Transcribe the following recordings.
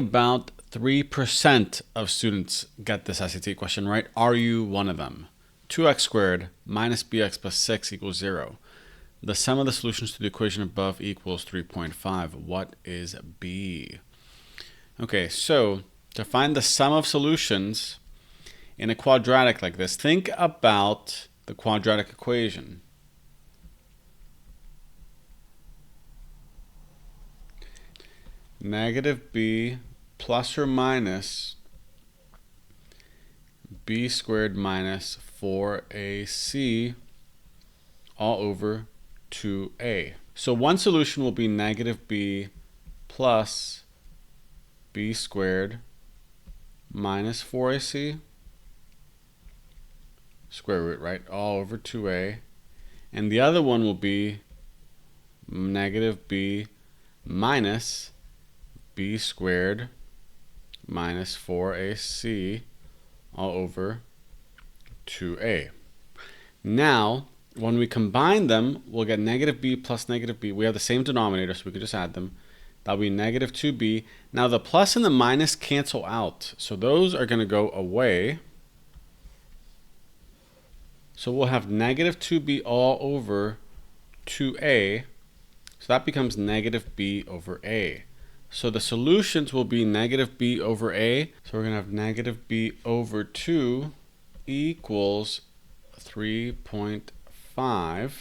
about 3% of students get this SAT question right. Are you one of them? 2x squared minus bx plus 6 equals 0. The sum of the solutions to the equation above equals 3.5. What is B? Okay, so to find the sum of solutions in a quadratic like this, think about the quadratic equation. Negative b plus or minus b squared minus 4ac all over 2a. So one solution will be negative b plus b squared minus 4ac square root, right, all over 2a. And the other one will be negative b minus b squared minus 4ac all over 2a. Now, when we combine them, we'll get negative b plus negative b. We have the same denominator, so we could just add them. That'll be negative 2b. Now, the plus and the minus cancel out, so those are going to go away. So we'll have negative 2b all over 2a. So that becomes negative b over a. So the solutions will be negative b over a. So we're going to have negative b over 2 equals 3.5.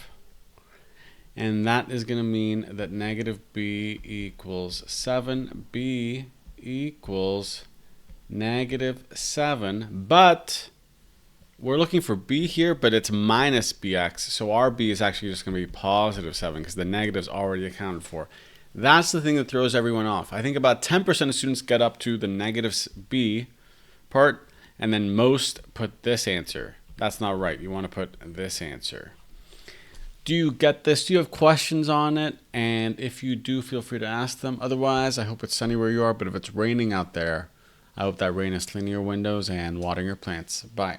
And that is going to mean that negative b equals 7. B equals negative 7. But we're looking for b here, but it's minus bx. So our b is actually just going to be positive 7 because the negative's already accounted for. That's the thing that throws everyone off. I think about 10% of students get up to the negative b part, and then most put this answer. That's not right. You want to put this answer. Do you get this? Do you have questions on it? And if you do, feel free to ask them. Otherwise, I hope it's sunny where you are, but if it's raining out there, I hope that rain is cleaning your windows and watering your plants. Bye.